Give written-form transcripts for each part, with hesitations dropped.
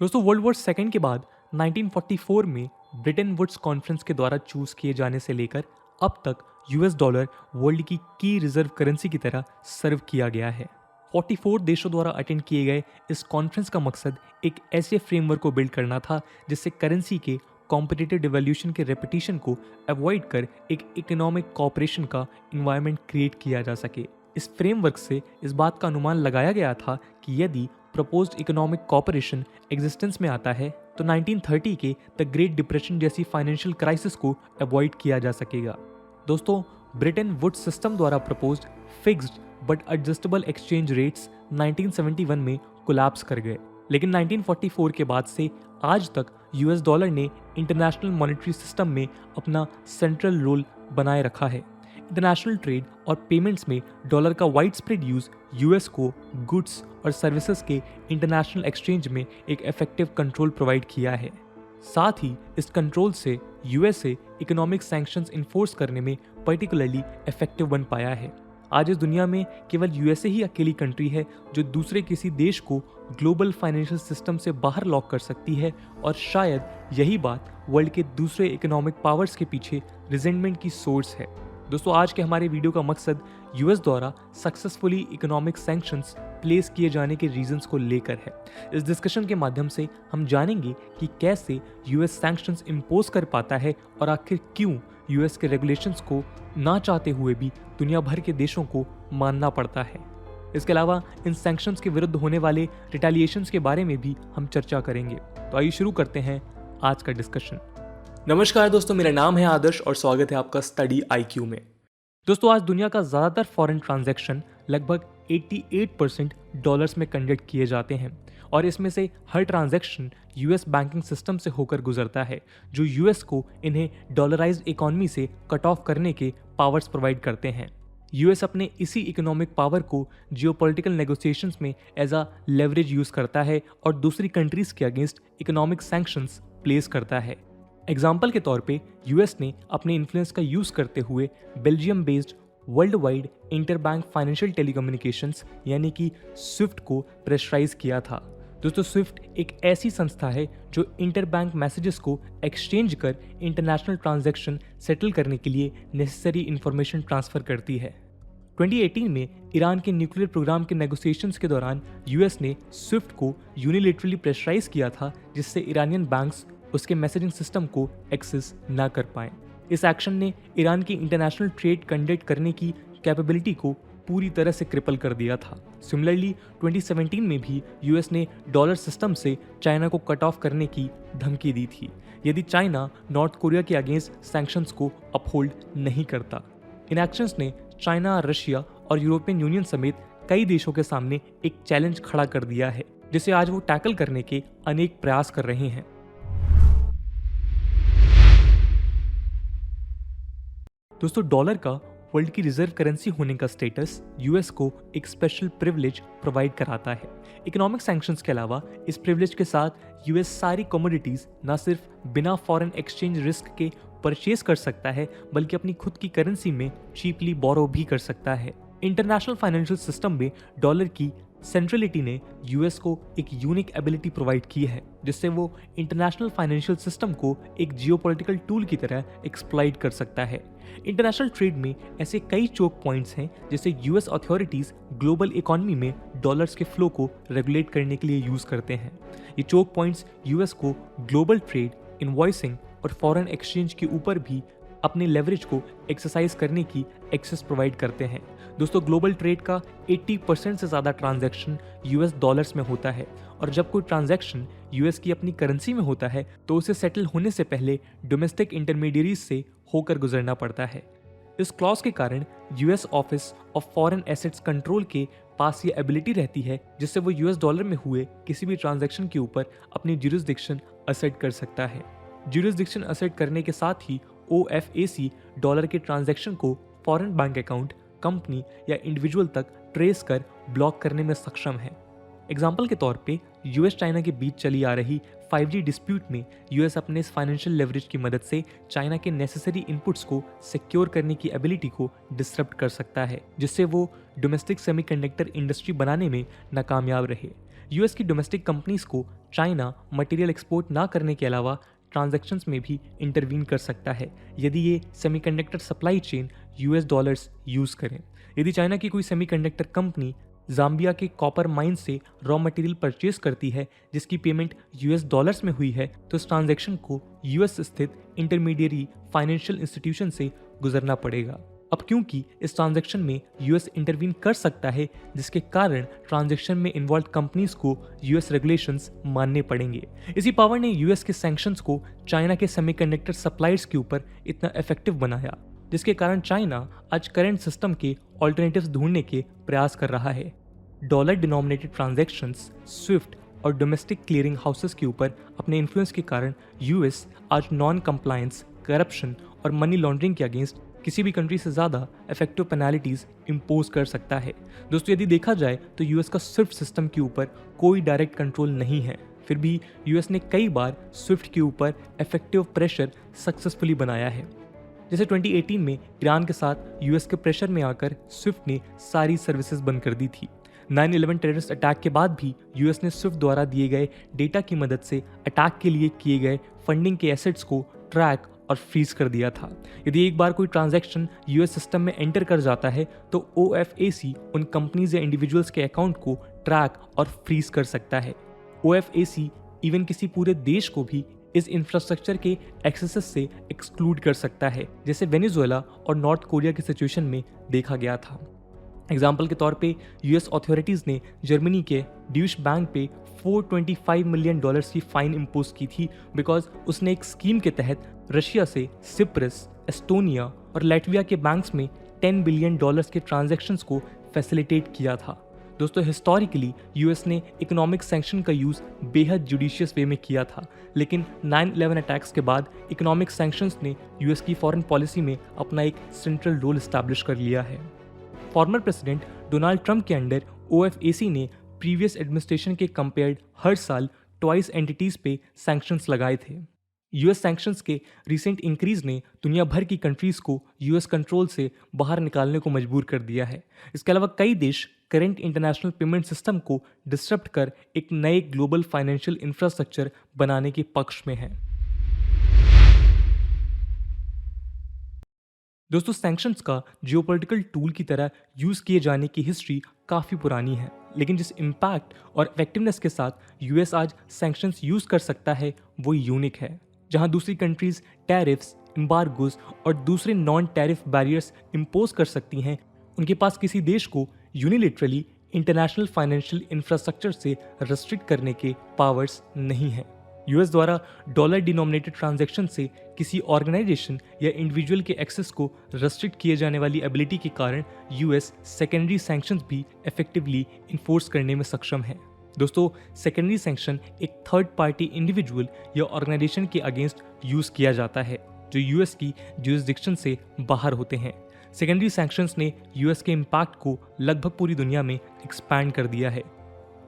दोस्तों world war second के बाद 1944 में ब्रिटेन वुड्स कॉन्फ्रेंस के द्वारा चूज किए जाने से लेकर अब तक यूएस डॉलर वर्ल्ड की रिजर्व करेंसी की तरह सर्व किया गया है। 44 देशों द्वारा अटेंड किए गए इस कॉन्फ्रेंस का मकसद एक ऐसे फ्रेमवर्क को बिल्ड करना था जिससे करेंसी के कॉम्पिटिटिव डिवैल्यूएशन के रेपिटेशन को अवॉइड कर एक इकोनॉमिक कॉपरेशन का इन्वायरमेंट क्रिएट किया जा सके। इस फ्रेमवर्क से इस बात का अनुमान लगाया गया था कि यदि प्रपोज्ड इकोनॉमिक कॉपरेशन एग्जिस्टेंस में आता है तो 1930 के द ग्रेट डिप्रेशन जैसी फाइनेंशियल क्राइसिस को अवॉइड किया जा सकेगा। दोस्तों ब्रिटेन वुड्स सिस्टम द्वारा proposed fixed but adjustable exchange rates 1971 में कोलैप्स कर गए, लेकिन 1944 के बाद से आज तक यूएस डॉलर ने इंटरनेशनल मॉनेटरी सिस्टम में अपना सेंट्रल रोल बनाए रखा है। इंटरनेशनल ट्रेड और पेमेंट्स में डॉलर का वाइड स्प्रेड यूज यूएस को गुड्स और सर्विसेज के इंटरनेशनल एक्सचेंज में एक इफेक्टिव कंट्रोल प्रोवाइड किया है। साथ ही इस कंट्रोल से यूएसए इकोनॉमिक सैंक्शंस इन्फोर्स करने में पर्टिकुलरली इफेक्टिव बन पाया है। आज इस दुनिया में केवल यूएसए ही अकेली कंट्री है जो दूसरे किसी देश को ग्लोबल फाइनेंशियल सिस्टम से बाहर लॉक कर सकती है, और शायद यही बात वर्ल्ड के दूसरे इकोनॉमिक पावर्स के पीछे रिजेंटमेंट की सोर्स है। दोस्तों आज के हमारे वीडियो का मकसद यूएस द्वारा सक्सेसफुली इकोनॉमिक सैंक्शंस प्लेस किए जाने के रीजंस को लेकर है। इस डिस्कशन के माध्यम से हम जानेंगे कि कैसे यूएस सैंक्शंस इम्पोज कर पाता है और आखिर क्यों यूएस के रेगुलेशंस को ना चाहते हुए भी दुनिया भर के देशों को मानना पड़ता है। इसके अलावा इन सैंक्शंस के विरुद्ध होने वाले रिटेलिएशंस के बारे में भी हम चर्चा करेंगे। तो आइए शुरू करते हैं आज का डिस्कशन। नमस्कार दोस्तों, मेरा नाम है आदर्श और स्वागत है आपका स्टडी आईक्यू में। दोस्तों आज दुनिया का ज़्यादातर फॉरेन ट्रांजैक्शन लगभग 88% डॉलर्स में कंडक्ट किए जाते हैं, और इसमें से हर ट्रांजैक्शन यूएस बैंकिंग सिस्टम से होकर गुजरता है, जो यूएस को इन्हें डॉलराइज्ड इकोनॉमी से कट ऑफ करने के पावर्स प्रोवाइड करते हैं। यूएस अपने इसी इकोनॉमिक पावर को जियोपॉलिटिकल नेगोशिएशंस में एज अ लेवरेज यूज़ करता है और दूसरी कंट्रीज़ के अगेंस्ट इकोनॉमिक सैंक्शंस प्लेस करता है। एग्जाम्पल के तौर पे यूएस ने अपने इन्फ्लुएंस का यूज़ करते हुए Belgium based world wide interbank financial telecommunications यानी कि स्विफ्ट को प्रेशराइज किया था। दोस्तों स्विफ्ट एक ऐसी संस्था है जो इंटरबैंक मैसेजेस को एक्सचेंज कर इंटरनेशनल ट्रांजैक्शन सेटल करने के लिए नेसेसरी इंफॉर्मेशन ट्रांसफ़र करती है। 2018 में ईरान के न्यूक्लियर प्रोग्राम के नेगोशिएशंस के दौरान यूएस ने स्विफ्ट को यूनिलेटरली प्रेशराइज किया था, जिससे ईरानियन बैंक्स उसके मैसेजिंग सिस्टम को एक्सेस ना कर पाएं। इस एक्शन ने ईरान की इंटरनेशनल ट्रेड कंडक्ट करने की कैपेबिलिटी को पूरी तरह से क्रिपल कर दिया था। सिमिलरली 2017 में भी यूएस ने डॉलर सिस्टम से चाइना को कट ऑफ करने की धमकी दी थी यदि चाइना नॉर्थ कोरिया के अगेंस्ट सैंक्शंस को अपहोल्ड नहीं करता। इन एक्शंस ने चाइना, रशिया और यूरोपियन यूनियन समेत कई देशों के सामने एक चैलेंज खड़ा कर दिया है, जिसे आज वो टैकल करने के अनेक प्रयास कर रहे हैं। दोस्तों डॉलर का वर्ल्ड की रिजर्व करेंसी होने का स्टेटस यूएस को एक स्पेशल प्रिविलेज प्रोवाइड कराता है। इकोनॉमिक सैंक्शंस के अलावा इस प्रिविलेज के साथ यूएस सारी कमोडिटीज न सिर्फ बिना फॉरेन एक्सचेंज रिस्क के परचेज कर सकता है, बल्कि अपनी खुद की करेंसी में चीपली बोरो भी कर सकता है। इंटरनेशनल फाइनेंशियल सिस्टम में डॉलर की सेंट्रलिटी ने यूएस को एक यूनिक एबिलिटी प्रोवाइड की है, जिससे वो इंटरनेशनल फाइनेंशियल सिस्टम को एक जियोपॉलिटिकल टूल की तरह एक्सप्लॉइट कर सकता है। इंटरनेशनल ट्रेड में ऐसे कई चोक पॉइंट्स हैं जिसे यूएस अथॉरिटीज ग्लोबल इकोनॉमी में डॉलर्स के फ्लो को रेगुलेट करने के लिए यूज करते हैं। ये चोक पॉइंट्स यूएस को ग्लोबल ट्रेड, इनवॉइसिंग और फॉरेन एक्सचेंज के ऊपर भी अपने लेवरेज को एक्सरसाइज करने की एक्सेस प्रोवाइड करते हैं। दोस्तों ग्लोबल ट्रेड का 80% से ज़्यादा ट्रांजैक्शन यूएस डॉलर्स में होता है, और जब कोई ट्रांजैक्शन यूएस की अपनी करेंसी में होता है तो उसे सेटल होने से पहले डोमेस्टिक इंटरमीडियरीज से होकर गुजरना पड़ता है। इस क्लॉज के कारण US office of foreign assets control के पास ये एबिलिटी रहती है, जिससे वो यूएस डॉलर में हुए किसी भी ट्रांजैक्शन के ऊपर अपनी ज्यूरिसडिक्शन असर्ट कर सकता है। ज्यूरिसडिक्शन असर्ट करने के साथ ही ओएफएसी डॉलर के ट्रांजैक्शन को फॉरेन बैंक अकाउंट, कंपनी या इंडिविजुअल तक ट्रेस कर ब्लॉक करने में सक्षम है। एग्जाम्पल के तौर पे यूएस चाइना के बीच चली आ रही 5G डिस्प्यूट में यूएस अपने इस फाइनेंशियल लेवरेज की मदद से चाइना के नेसेसरी इनपुट्स को सिक्योर करने की एबिलिटी को डिसरप्ट कर सकता है, जिससे वो डोमेस्टिक सेमीकंडक्टर इंडस्ट्री बनाने में नाकामयाब रहे। यूएस की डोमेस्टिक कंपनीज को चाइना मटेरियल एक्सपोर्ट ना करने के अलावा ट्रांजैक्शंस में भी इंटरवीन कर सकता है यदि ये semiconductor supply chain US dollars use करें। यदि चाइना की कोई सेमीकंडक्टर कंपनी जाम्बिया के कॉपर माइन से रॉ मटेरियल परचेज करती है जिसकी पेमेंट यूएस डॉलर्स में हुई है तो इस ट्रांजैक्शन को यूएस स्थित इंटरमीडियरी फाइनेंशियल इंस्टीट्यूशन से गुजरना पड़ेगा। अब क्योंकि इस ट्रांजैक्शन में यूएस इंटरवीन कर सकता है जिसके कारण ट्रांजैक्शन में इन्वॉल्व कंपनीज को यूएस रेगुलेशंस मानने पड़ेंगे। इसी पावर ने यूएस के सैंक्शंस को चाइना के सेमीकंडक्टर सप्लायर्स के ऊपर इतना इफेक्टिव बनाया जिसके कारण चाइना आज करंट सिस्टम के ऑल्टरनेटिव्स ढूंढने के प्रयास कर रहा है। डॉलर डिनोमिनेटेड ट्रांजैक्शंस, स्विफ्ट और डोमेस्टिक क्लियरिंग हाउसेस के ऊपर अपने इन्फ्लुएंस के कारण यूएस आज नॉन कंप्लायंस, करप्शन और मनी लॉन्ड्रिंग के अगेंस्ट किसी भी कंट्री से ज़्यादा इफेक्टिव पेनाल्टीज इम्पोज कर सकता है। दोस्तों, यदि देखा जाए तो यूएस का स्विफ्ट सिस्टम के ऊपर कोई डायरेक्ट कंट्रोल नहीं है, फिर भी यूएस ने कई बार स्विफ्ट के ऊपर इफेक्टिव प्रेशर सक्सेसफुली बनाया है। जैसे 2018 में ईरान के साथ यूएस के प्रेशर में आकर स्विफ्ट ने सारी सर्विसेज बंद कर दी थी। 9/11 टेररिस्ट अटैक के बाद भी यूएस ने स्विफ्ट द्वारा दिए गए डेटा की मदद से अटैक के लिए किए गए फंडिंग के एसेट्स को ट्रैक और फ्रीज कर दिया था। यदि एक बार कोई ट्रांजैक्शन यूएस सिस्टम में एंटर कर जाता है तो OFAC उन कंपनीज या इंडिविजुअल्स के अकाउंट को ट्रैक और फ्रीज कर सकता है। OFAC इवन किसी पूरे देश को भी इस इंफ्रास्ट्रक्चर के एक्सेस से एक्सक्लूड कर सकता है, जैसे वेनेजुएला और नॉर्थ कोरिया की सिचुएशन में देखा गया था। एग्जाम्पल के तौर पे यूएस अथॉरिटीज़ ने जर्मनी के ड्यूश बैंक पे $425 मिलियन की फाइन इम्पोज की थी बिकॉज उसने एक स्कीम के तहत रशिया से सिप्रस, एस्टोनिया और लैटविया के बैंक्स में $10 बिलियन के ट्रांजैक्शंस को फैसिलिटेट किया था। दोस्तों, हिस्टोरिकली यूएस ने इकोनॉमिक सैंक्शन का यूज़ बेहद जुडिशियस वे में किया था, लेकिन 9/11 अटैक्स के बाद इकोनॉमिक सैंक्शंस ने यूएस की फॉरेन पॉलिसी में अपना एक सेंट्रल रोल इस्टेब्लिश कर लिया है। फॉर्मर प्रेसिडेंट डोनाल्ड ट्रंप के अंडर OFAC ने प्रीवियस एडमिनिस्ट्रेशन के कंपेयर्ड हर साल ट्वाइस एंटिटीज़ पे सैंक्शंस लगाए थे। यूएस सैंक्शंस के रिसेंट इंक्रीज ने दुनिया भर की कंट्रीज़ को यूएस कंट्रोल से बाहर निकालने को मजबूर कर दिया है। इसके अलावा कई देश करंट इंटरनेशनल पेमेंट सिस्टम को डिस्टर्ब कर एक नए ग्लोबल फाइनेंशियल इंफ्रास्ट्रक्चर बनाने के पक्ष में हैं। दोस्तों, सैंक्शंस का जियोपॉलिटिकल टूल की तरह यूज़ किए जाने की हिस्ट्री काफ़ी पुरानी है, लेकिन जिस इम्पैक्ट और इफेक्टिवनेस के साथ यूएस आज सैंक्शंस यूज़ कर सकता है वो यूनिक है। जहां दूसरी कंट्रीज़ टैरिफ्स, एम्बार्गोज और दूसरे नॉन टैरिफ बैरियर्स इम्पोज कर सकती हैं, उनके पास किसी देश को यूनिलेटरली इंटरनेशनल फाइनेंशियल इंफ्रास्ट्रक्चर से रेस्ट्रिक्ट करने के पावर्स नहीं हैं। यूएस द्वारा डॉलर डिनोमिनेटेड ट्रांजैक्शन से किसी ऑर्गेनाइजेशन या इंडिविजुअल के एक्सेस को रेस्ट्रिक्ट किए जाने वाली एबिलिटी के कारण यूएस सेकेंडरी सैंक्शंस भी इफेक्टिवली इन्फोर्स करने में सक्षम है। दोस्तों, सेकेंडरी सैंक्शन एक थर्ड पार्टी इंडिविजुअल या ऑर्गेनाइजेशन के अगेंस्ट यूज़ किया जाता है जो यूएस की ज्यूरिसडिक्शन से बाहर होते हैं। सेकेंडरी सैंक्शंस ने यूएस के इम्पैक्ट को लगभग पूरी दुनिया में एक्सपैंड कर दिया है।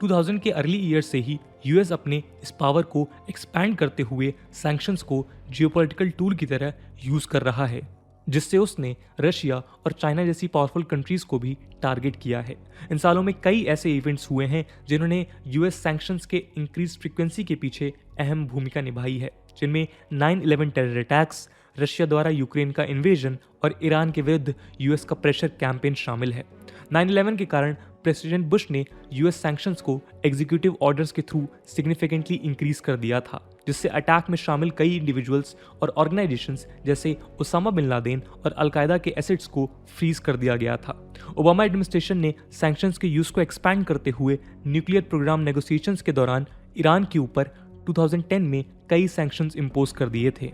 2000 के अर्ली ईयर से ही यूएस अपने इस पावर को एक्सपैंड करते हुए सैंक्शंस को जियोपॉलिटिकल टूल की तरह यूज़ कर रहा है, जिससे उसने रशिया और चाइना जैसी पावरफुल कंट्रीज़ को भी टारगेट किया है। इन सालों में कई ऐसे इवेंट्स हुए हैं जिन्होंने यूएस सैंक्शंस के इंक्रीज फ्रीक्वेंसी के पीछे अहम भूमिका निभाई है, जिनमें 9/11 टेरर अटैक्स, रशिया द्वारा यूक्रेन का इन्वेजन और ईरान के विरुद्ध यूएस का प्रेशर कैंपेन शामिल है। 9/11 के कारण प्रेसिडेंट बुश ने यूएस सैंक्शंस को एग्जीक्यूटिव ऑर्डर्स के थ्रू सिग्निफिकेंटली इंक्रीज कर दिया था, जिससे अटैक में शामिल कई इंडिविजुअल्स और ऑर्गेनाइजेशंस जैसे ओसामा बिन लादेन और अलकायदा के एसेट्स को फ्रीज कर दिया गया था। ओबामा एडमिनिस्ट्रेशन ने सैंक्शंस के यूज को एक्सपैंड करते हुए न्यूक्लियर प्रोग्राम नेगोशिएशंस के दौरान ईरान के ऊपर 2010 में कई सैंक्शंस इम्पोज कर दिए थे।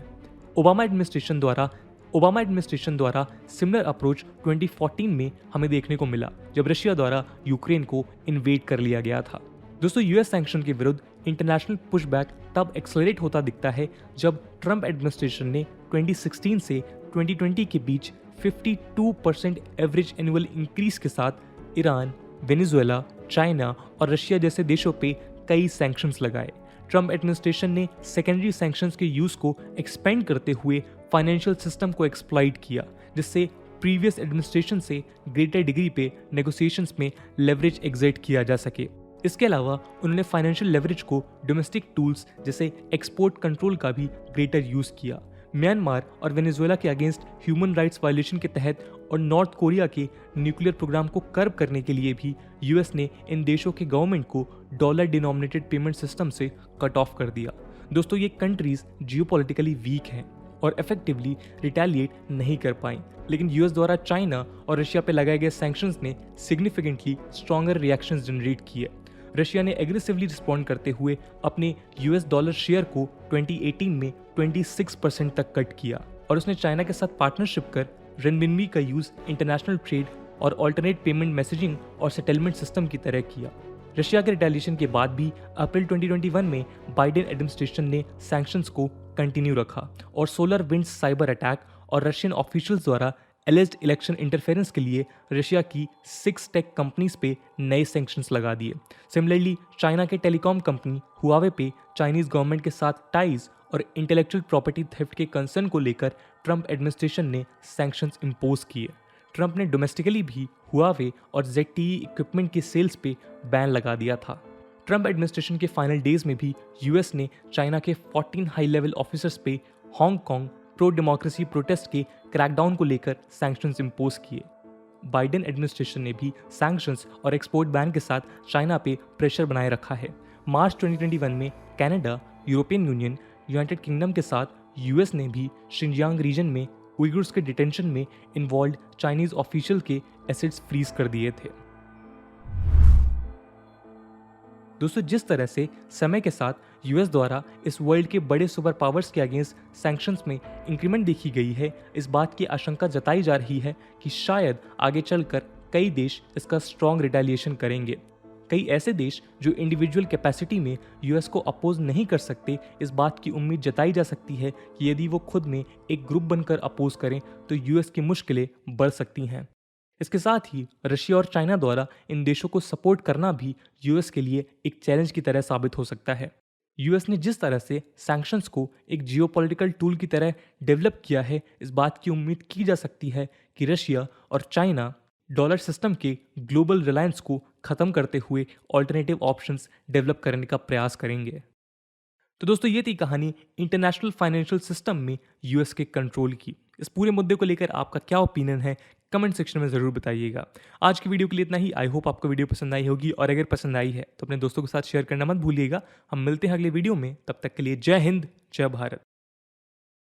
ओबामा एडमिनिस्ट्रेशन द्वारा सिमिलर अप्रोच 2014 में हमें देखने को मिला जब रशिया द्वारा यूक्रेन को इन्वेड कर लिया गया था। दोस्तों, यूएस सैंक्शन के विरुद्ध इंटरनेशनल पुशबैक तब एक्सेलरेट होता दिखता है जब ट्रंप एडमिनिस्ट्रेशन ने 2016 से 2020 के बीच 52% एवरेज एनुअल इंक्रीज के साथ ईरान, वेनेजुएला, चाइना और रशिया जैसे देशों पे कई सैंक्शंस लगाए। ट्रंप एडमिनिस्ट्रेशन ने सेकेंडरी सैंक्शंस के यूज को एक्सपेंड करते हुए फाइनेंशियल सिस्टम को एक्सप्लॉइट किया, जिससे प्रीवियस एडमिनिस्ट्रेशन से ग्रेटर डिग्री पे नेगोशिएशंस में लेवरेज एग्जर्ट किया जा सके। इसके अलावा उन्होंने फाइनेंशियल लेवरेज को डोमेस्टिक टूल्स जैसे एक्सपोर्ट कंट्रोल का भी ग्रेटर यूज किया। म्यांमार और वेनेजुएला के अगेंस्ट ह्यूमन राइट्स वायलेशन के तहत और नॉर्थ कोरिया के न्यूक्लियर प्रोग्राम को कर्ब करने के लिए भी यूएस ने इन देशों के गवर्नमेंट को डॉलर डिनोमिनेटेड पेमेंट सिस्टम से कट ऑफ कर दिया। दोस्तों, ये कंट्रीज जियोपॉलिटिकली वीक हैं और इफेक्टिवली रिटेलिएट नहीं कर पाई, लेकिन यूएस द्वारा चाइना और रशिया पर लगाए गए सैंक्शंस ने सिग्निफिकेंटली स्ट्रॉन्गर रिएक्शंस जनरेट किए। रशिया ने एग्रेसिवली रिस्पॉन्ड करते हुए अपने यूएस डॉलर शेयर को 2018 में 26% तक कट किया और उसने चाइना के साथ पार्टनरशिप कर रेनमिनबी का यूज इंटरनेशनल ट्रेड और अल्टरनेट पेमेंट मैसेजिंग और सेटलमेंट सिस्टम की तरह किया। रशिया के रिटेलिएशन के बाद भी अप्रैल 2021 में बाइडेन एडमिनिस्ट्रेशन ने सैंक्शंस को कंटिन्यू रखा और सोलर विंड्स साइबर अटैक और रशियन ऑफिशियल्स द्वारा एलिज्ड इलेक्शन इंटरफेरेंस के लिए रशिया की 6 टेक कंपनीज पे नए सैंक्शंस लगा दिए। सिमिलरली चाइना के टेलीकॉम कंपनी हुआवे पे चाइनीज गवर्नमेंट के साथ टाइज और इंटेलेक्चुअल प्रॉपर्टी थेफ्ट के कंसर्न को लेकर ट्रंप एडमिनिस्ट्रेशन ने सैंक्शंस इम्पोज किए। ट्रंप ने डोमेस्टिकली भी हुआवे और ZTE इक्विपमेंट के सेल्स पे बैन लगा दिया था। ट्रंप एडमिनिस्ट्रेशन के फाइनल डेज में भी यूएस ने चाइना के 14 हाई लेवल ऑफिसर्स पे हांगकांग प्रो डेमोक्रेसी प्रोटेस्ट के क्रैकडाउन को लेकर सैंक्शंस इम्पोज किए। बाइडेन एडमिनिस्ट्रेशन ने भी सैंक्शंस और एक्सपोर्ट बैन के साथ चाइना पे प्रेशर बनाए रखा है। मार्च 2021 में Canada, European union, United kingdom के साथ यूएस ने भी शिनजियांग रीजन में उइगुर्स के डिटेंशन में इन्वॉल्व चाइनीज ऑफिशियल के एसेट्स फ्रीज कर दिए थे। दोस्तों, जिस तरह से समय के साथ यूएस द्वारा इस वर्ल्ड के बड़े सुपर पावर्स के अगेंस्ट सैंक्शंस में इंक्रीमेंट देखी गई है, इस बात की आशंका जताई जा रही है कि शायद आगे चलकर कई देश इसका स्ट्रॉन्ग रिटेलिएशन करेंगे। कई ऐसे देश जो इंडिविजुअल कैपेसिटी में यूएस को अपोज नहीं कर सकते, इस बात की उम्मीद जताई जा सकती है कि यदि वो खुद में एक ग्रुप बनकर अपोज करें तो यूएस की मुश्किलें बढ़ सकती हैं। इसके साथ ही रशिया और चाइना द्वारा इन देशों को सपोर्ट करना भी यूएस के लिए एक चैलेंज की तरह साबित हो सकता है। यूएस ने जिस तरह से सैंक्शंस को एक जियोपॉलिटिकल टूल की तरह डेवलप किया है, इस बात की उम्मीद की जा सकती है कि रशिया और चाइना डॉलर सिस्टम के ग्लोबल रिलायंस को खत्म करते हुए ऑल्टरनेटिव ऑप्शंस डेवलप करने का प्रयास करेंगे। तो दोस्तों, ये थी कहानी इंटरनेशनल फाइनेंशियल सिस्टम में यूएस के कंट्रोल की। इस पूरे मुद्दे को लेकर आपका क्या ओपिनियन है, कमेंट सेक्शन में ज़रूर बताइएगा। आज की वीडियो के लिए इतना ही। आई होप आपको वीडियो पसंद आई होगी और अगर पसंद आई है तो अपने दोस्तों के साथ शेयर करना मत भूलिएगा। हम मिलते हैं अगले वीडियो में, तब तक के लिए जय हिंद, जय भारत।